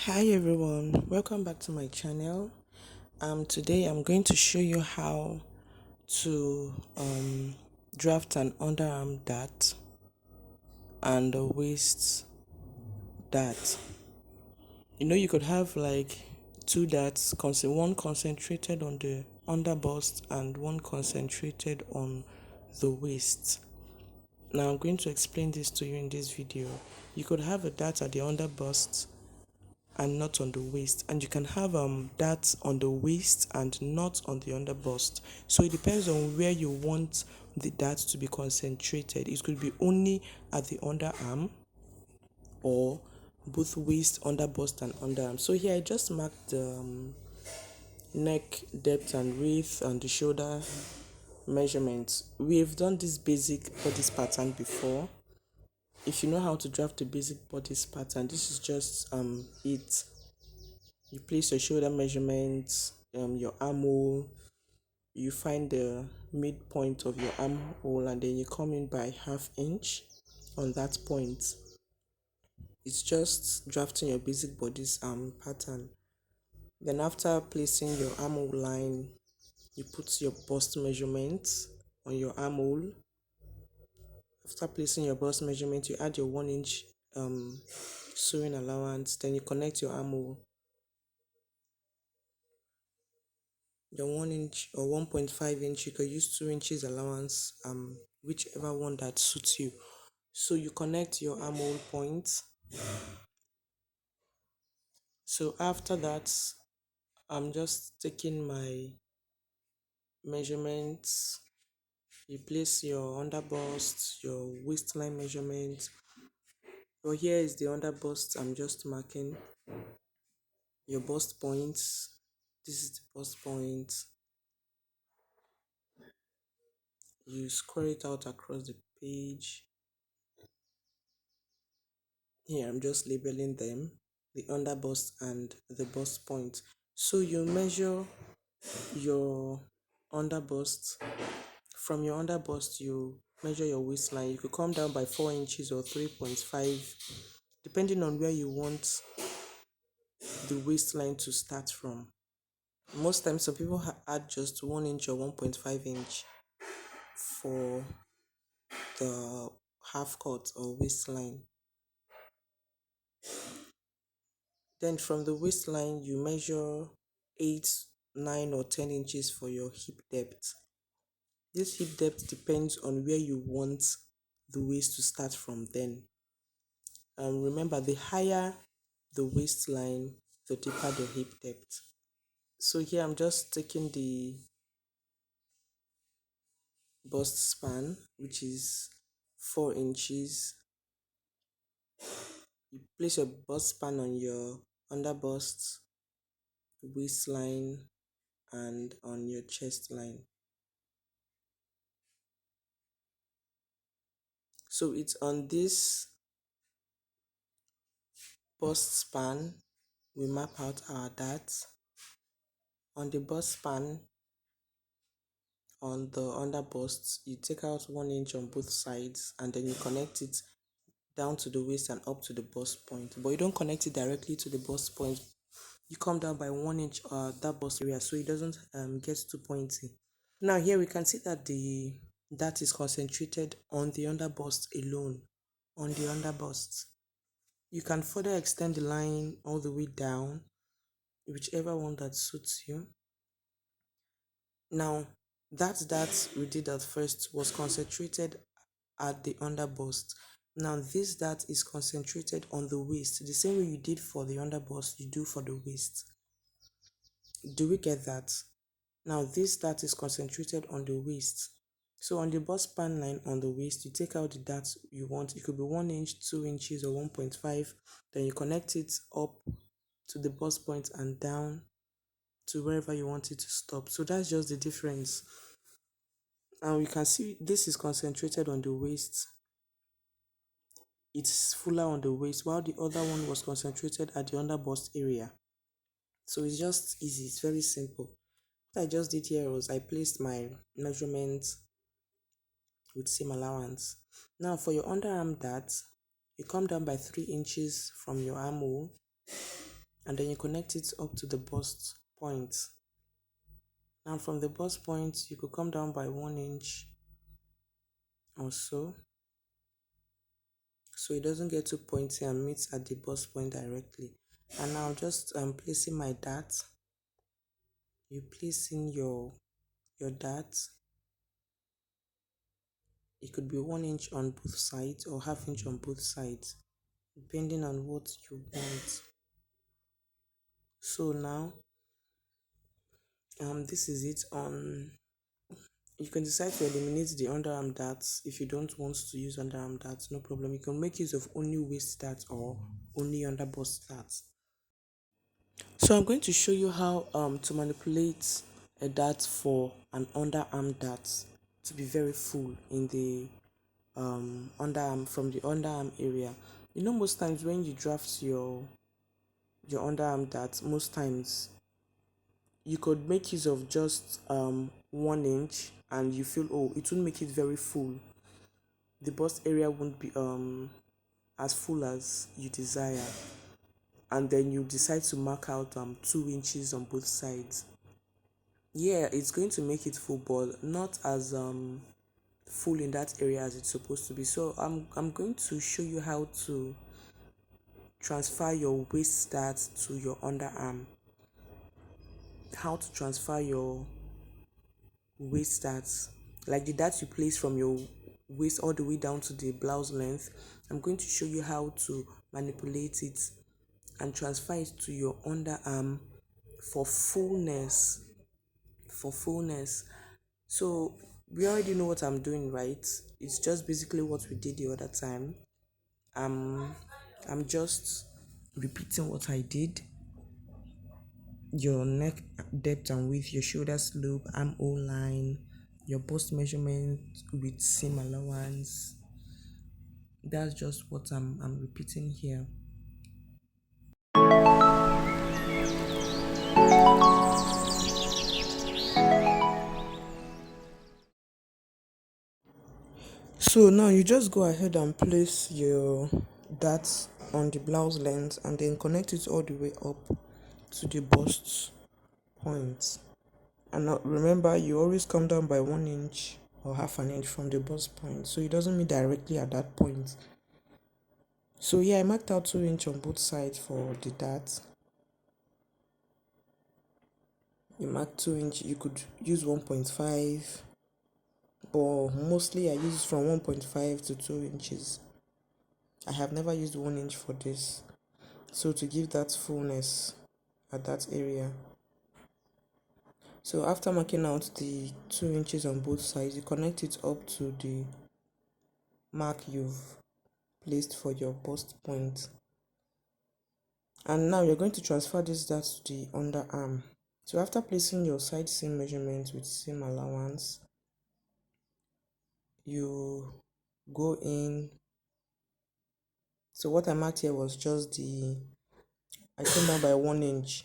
Hi everyone, welcome back to my channel. Today I'm going to show you how to draft an underarm dart and a waist dart. You could have like two darts, one concentrated on the under bust and one concentrated on the waist. Now I'm going to explain this to you in this video. You could have a dart at the under bust and not on the waist, and you can have that on the waist and not on the under bust. So it depends on where you want the dart to be concentrated. It could be only at the underarm or both waist, under bust and underarm. So here I just marked the neck depth and width and the shoulder measurements. We've done this basic bodice pattern before. If you know how to draft a basic bodice pattern, this is just it. You place your shoulder measurements, your armhole, you find the midpoint of your armhole, and then you come in by 1/2 inch on that point. It's just drafting your basic body's pattern. Then after placing your armhole line, you put your bust measurements on your armhole. After placing your bust measurement, you add your 1 inch sewing allowance, then you connect your armhole. The 1 inch or 1.5 inch, you could use 2 inches allowance, whichever one that suits you. So you connect your armhole point. So after that, I'm just taking my measurements. You place your under bust, your waistline measurement. So here is the under bust. I'm just marking your bust points. This is the bust point. You square it out across the page. Here I'm just labeling them, the under bust and the bust point. So you measure your under bust. From your under bust, you measure your waistline. You could come down by 4 inches or 3.5, depending on where you want the waistline to start from. Most times, some people add just 1 inch or 1.5 inch for the half cut or waistline. Then from the waistline, you measure 8, 9 or 10 inches for your hip depth. This hip depth depends on where you want the waist to start from then. Remember, the higher the waistline, the deeper the hip depth. So here I'm just taking the bust span, which is 4 inches. You place your bust span on your under bust, waistline, and on your chest line. So it's on this bust span we map out our darts. On the bust span, on the under bust, you take out 1 inch on both sides and then you connect it down to the waist and up to the bust point. But you don't connect it directly to the bust point. You come down by 1 inch that bust area so it doesn't get too pointy. Now here we can see that that is concentrated on the under bust alone, on the under bust. You can further extend the line all the way down, whichever one that suits you. Now, that we did at first was concentrated at the under bust. Now, this that is concentrated on the waist. The same way you did for the under bust, you do for the waist. Do we get that? Now, this that is concentrated on the waist. So on the bust span line on the waist, you take out the dart you want. It could be 1 inch, 2 inches, or 1.5. Then you connect it up to the bust point and down to wherever you want it to stop. So that's just the difference. And we can see this is concentrated on the waist. It's fuller on the waist, while the other one was concentrated at the under bust area. So it's just easy. It's very simple. What I just did here was I placed my measurements with seam allowance. Now for your underarm dart, you come down by 3 inches from your armhole. and then you connect it up to the bust point. Now from the bust point, you could come down by 1 inch or so, so it doesn't get too pointy and meets at the bust point directly. And now just placing my dart, you place in your dart. It could be 1 inch on both sides or half inch on both sides, depending on what you want. So now this is it on. You can decide to eliminate the underarm darts if you don't want to use underarm darts, no problem. You can make use of only waist darts or only underbust darts. So I'm going to show you how to manipulate a dart for an underarm dart to be very full in the underarm, from the underarm area. You know, most times when you draft your underarm dart, most times you could make use of just 1 inch and you feel, oh, it won't make it very full. The bust area won't be as full as you desire, and then you decide to mark out 2 inches on both sides. Yeah, it's going to make it full, but not as full in that area as it's supposed to be. So I'm going to show you how to transfer your waist dart to your underarm. How to transfer your waist darts, like the darts you place from your waist all the way down to the blouse length. I'm going to show you how to manipulate it and transfer it to your underarm for fullness. So we already know what I'm doing, right? It's just basically what we did the other time. I'm just repeating what I did. Your neck depth and width, your shoulder slope, armhole line, your bust measurement with seam allowance. That's just what I'm repeating here. So now you just go ahead and place your darts on the blouse length and then connect it all the way up to the bust point. And now remember, you always come down by 1 inch or half an inch from the bust point, so it doesn't meet directly at that point. So yeah, I marked out 2 inch on both sides for the dart. You mark 2 inch, you could use 1.5, but mostly I use from 1.5 to 2 inches. I have never used 1 inch for this, so to give that fullness at that area. So after marking out the 2 inches on both sides, you connect it up to the mark you've placed for your bust point. And now you're going to transfer this dart to the underarm. So after placing your side seam measurement with seam allowance, you go in. So what I marked here was just I came down by 1 inch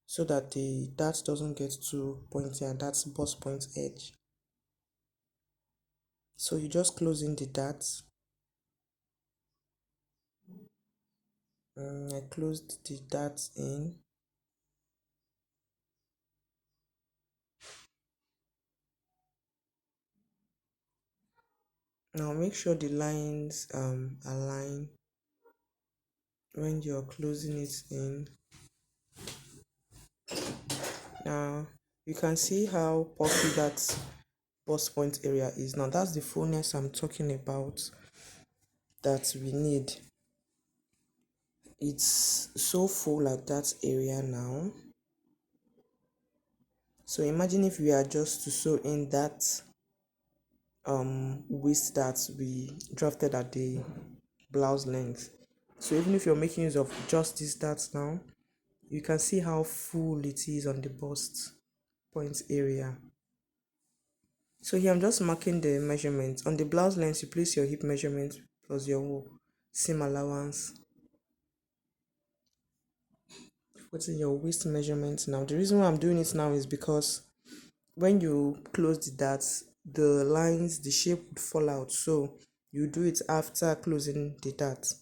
so that the dart doesn't get too pointy, and that's bust point edge. So you just close in the dart. I closed the dart in. Now make sure the lines align when you're closing it in. Now you can see how puffy that bust point area is. Now that's the fullness I'm talking about that we need. It's so full at that area now. So imagine if we are just to sew in that waist that we drafted at the blouse length. So even if you're making use of just this dart now, you can see how full it is on the bust point area. So here I'm just marking the measurement. On the blouse length, you place your hip measurement plus your seam allowance. Put in your waist measurement now. The reason why I'm doing it now is because when you close the darts, the lines, the shape would fall out. So you do it after closing the dart.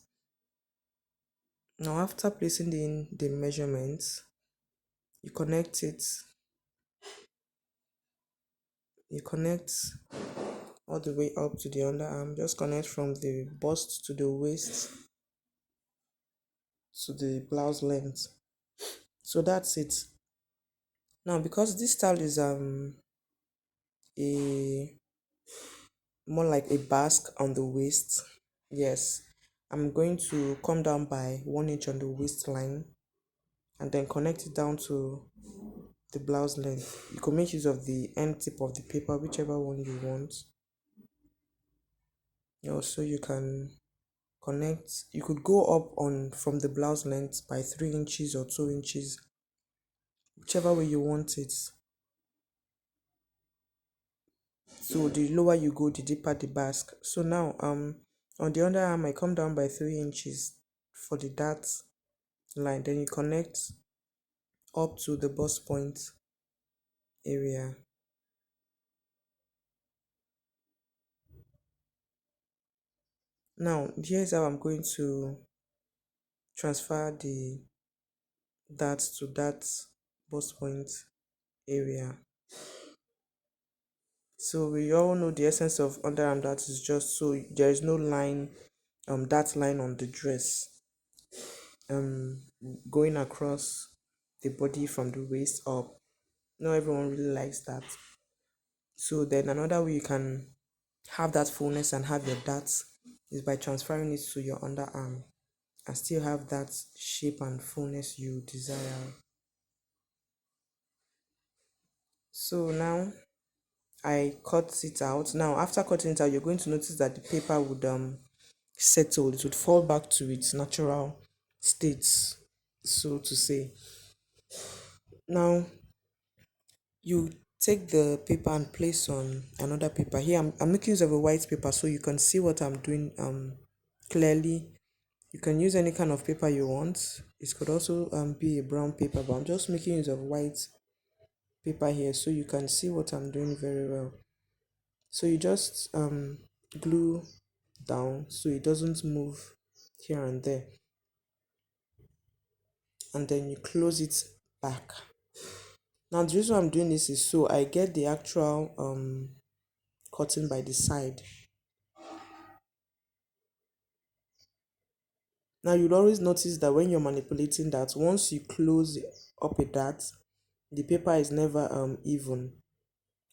Now after placing in the measurements, you connect it, you connect all the way up to the underarm. Just connect from the bust to the waist to the blouse length. So that's it. Now because this style is a more like a basque on the waist, yes, I'm going to come down by 1 inch on the waistline and then connect it down to the blouse length. You can make use of the end tip of the paper, whichever one you want. Also, you can connect, you could go up on from the blouse length by 3 inches or 2 inches, whichever way you want it. So the lower you go, the deeper the basque. So now on the underarm, I come down by 3 inches for the dart line. Then you connect up to the bust point area. Now here's how I'm going to transfer the dart to that bust point area. So we all know the essence of underarm dart is just so there is no line, that line on the dress, um, going across the body from the waist up. Not everyone really likes that. So then another way you can have that fullness and have your darts is by transferring it to your underarm and still have that shape and fullness you desire. So now I cut it out. Now after cutting it out, you're going to notice that the paper would settle, it would fall back to its natural state, so to say. Now you take the paper and place on another paper. Here I'm making use of a white paper so you can see what I'm doing clearly. You can use any kind of paper you want. It could also be a brown paper, but I'm just making use of white paper here so you can see what I'm doing very well. So you just glue down so it doesn't move here and there, and then you close it back. Now the reason I'm doing this is so I get the actual cutting by the side. Now you'd always notice that when you're manipulating that, once you close up a dart, the paper is never even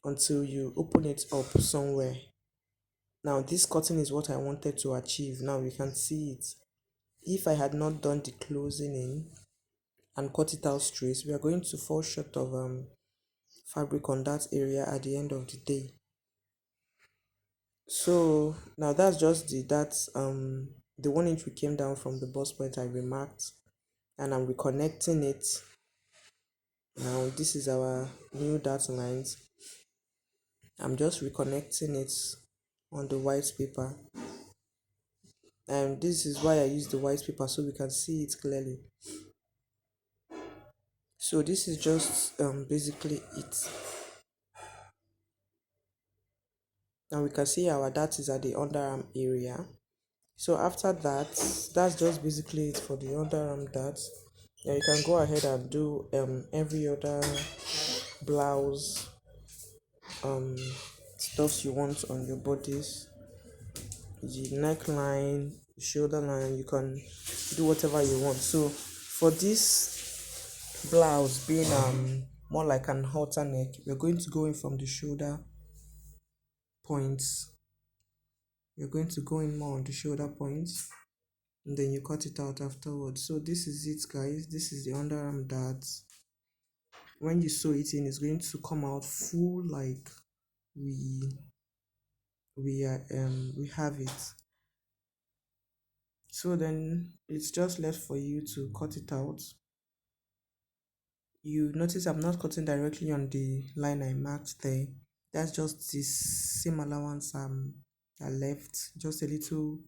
until you open it up somewhere. Now this cutting is what I wanted to achieve. Now you can see it. If I had not done the closing in and cut it out straight, we are going to fall short of fabric on that area at the end of the day. So now that's just the 1 inch we came down from the bust point I remarked, and I'm reconnecting it. Now this is our new dart lines. I'm just reconnecting it on the white paper, and this is why I use the white paper so we can see it clearly. So this is just basically it. Now we can see our dart is at the underarm area. So after that, that's just basically it for the underarm dart. Now you can go ahead and do every other blouse stuffs you want on your bodies. The neckline, the shoulder line, you can do whatever you want. So for this blouse being more like an halter neck, we're going to go in from the shoulder points. You're going to go in more on the shoulder points, and then you cut it out afterwards. So this is it, guys. This is the underarm dart. When you sew it in, it's going to come out full like we we have it. So then it's just left for you to cut it out. You notice I'm not cutting directly on the line I marked there. That's just the seam allowance I left, just a little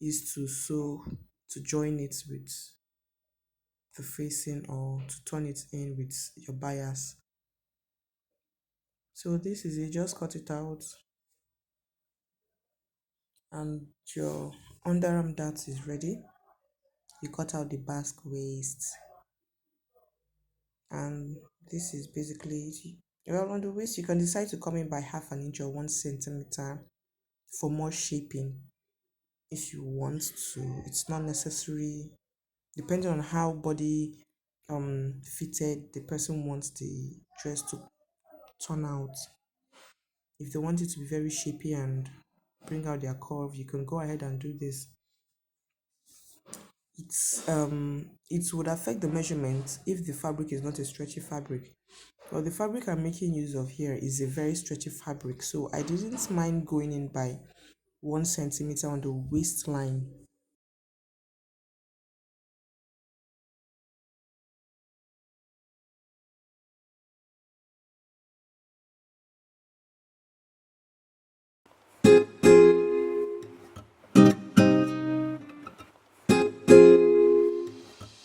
is to sew to join it with the facing or to turn it in with your bias. So this is it, just cut it out and your underarm dart is ready. you cut out the basque waist, and this is basically it. Well, on the waist you can decide to come in by half an inch or 1 centimeter for more shaping if you want to. It's not necessary, depending on how body fitted the person wants the dress to turn out. If they want it to be very shapy and bring out their curve, you can go ahead and do this. It would affect the measurement if the fabric is not a stretchy fabric. Well, the fabric I'm making use of here is a very stretchy fabric, so I didn't mind going in by 1 centimeter on the waistline